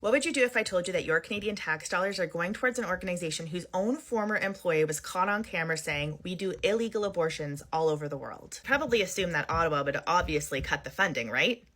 What would you do if I told you that your Canadian tax dollars are going towards an organization whose own former employee was caught on camera saying, "We do illegal abortions all over the world"? Probably assume that Ottawa would obviously cut the funding, right?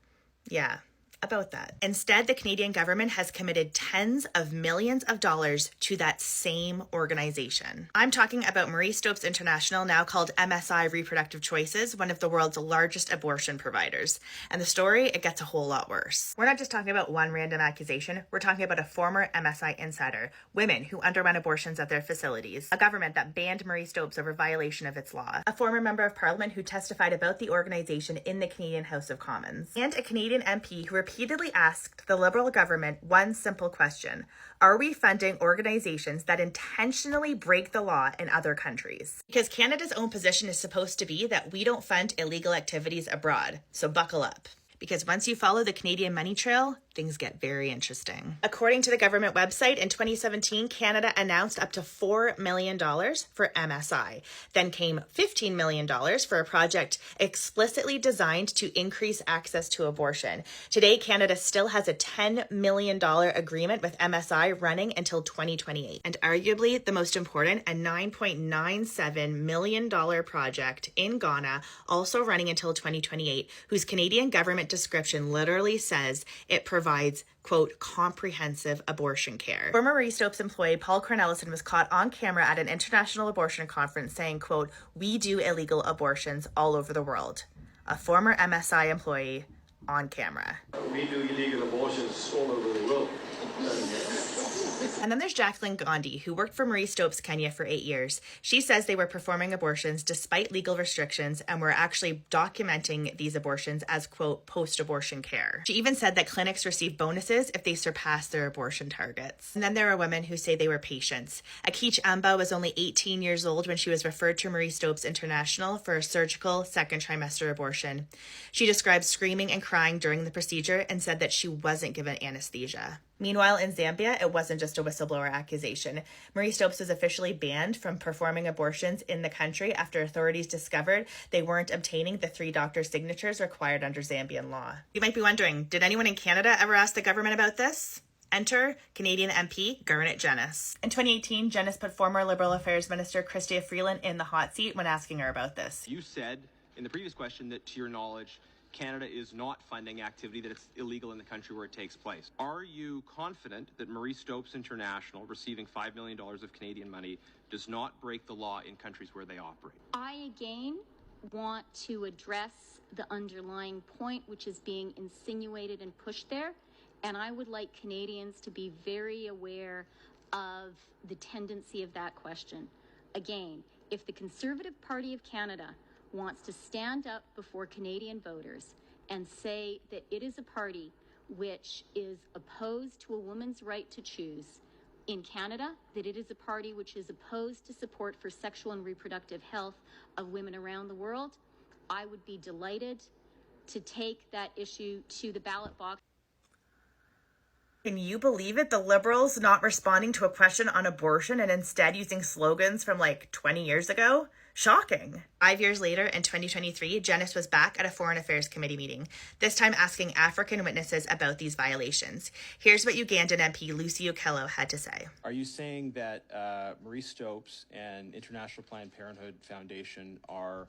Yeah, about that. Instead, the Canadian government has committed tens of millions of dollars to that same organization. I'm talking about Marie Stopes International, now called MSI Reproductive Choices, one of the world's largest abortion providers. And the story, it gets a whole lot worse. We're not just talking about one random accusation, we're talking about a former MSI insider, women who underwent abortions at their facilities, a government that banned Marie Stopes over violation of its law, a former member of parliament who testified about the organization in the Canadian House of Commons, and a Canadian MP who repeatedly asked the Liberal government one simple question: are we funding organizations that intentionally break the law in other countries? Because Canada's own position is supposed to be that we don't fund illegal activities abroad, so buckle up. Because once you follow the Canadian money trail, things get very interesting. According to the government website, in 2017, Canada announced up to $4 million for MSI. Then came $15 million for a project explicitly designed to increase access to abortion. Today, Canada still has a $10 million agreement with MSI running until 2028. And arguably the most important, a $9.97 million project in Ghana, also running until 2028, whose Canadian government description literally says it provides, quote, comprehensive abortion care. Former Marie Stopes employee Paul Cornelison was caught on camera at an international abortion conference saying, quote, "We do illegal abortions all over the world." A former MSI employee on camera. We do illegal abortions all over the world. And then there's Jacqueline Gandhi, who worked for Marie Stopes Kenya for 8 years. She says they were performing abortions despite legal restrictions and were actually documenting these abortions as, quote, post-abortion care. She even said that clinics receive bonuses if they surpass their abortion targets. And then there are women who say they were patients. Akich Amba was only 18 years old when she was referred to Marie Stopes International for a surgical second trimester abortion. She described screaming and crying during the procedure and said that she wasn't given anesthesia. Meanwhile, in Zambia, it wasn't just a whistleblower accusation. Marie Stopes was officially banned from performing abortions in the country after authorities discovered they weren't obtaining the 3 doctor signatures required under Zambian law. You might be wondering, did anyone in Canada ever ask the government about this? Enter Canadian MP Garnet Jennis. In 2018, Jennis put former Liberal Affairs Minister Chrystia Freeland in the hot seat when asking her about this. You said in the previous question that, to your knowledge, Canada is not funding activity that it's illegal in the country where it takes place. Are you confident that Marie Stopes International, receiving $5 million of Canadian money, does not break the law in countries where they operate? I, again, want to address the underlying point which is being insinuated and pushed there, and I would like Canadians to be very aware of the tendency of that question. Again, if the Conservative Party of Canada wants to stand up before Canadian voters and say that it is a party which is opposed to a woman's right to choose in Canada, that it is a party which is opposed to support for sexual and reproductive health of women around the world, I would be delighted to take that issue to the ballot box. Can you believe it? The Liberals not responding to a question on abortion and instead using slogans from like 20 years ago? Shocking. 5 years later, in 2023, Jennis was back at a Foreign Affairs Committee meeting, this time asking African witnesses about these violations. Here's what Ugandan MP Lucy Okello had to say. Are you saying that Marie Stopes and International Planned Parenthood Foundation are,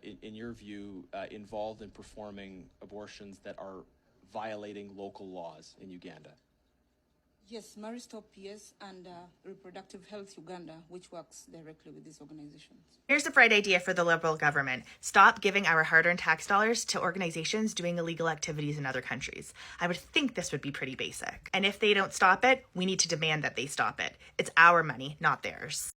in your view, involved in performing abortions that are violating local laws in Uganda? Yes, Marie Stopes, yes, and Reproductive Health Uganda, which works directly with these organizations. Here's a bright idea for the Liberal government. Stop giving our hard-earned tax dollars to organizations doing illegal activities in other countries. I would think this would be pretty basic. And if they don't stop it, we need to demand that they stop it. It's our money, not theirs.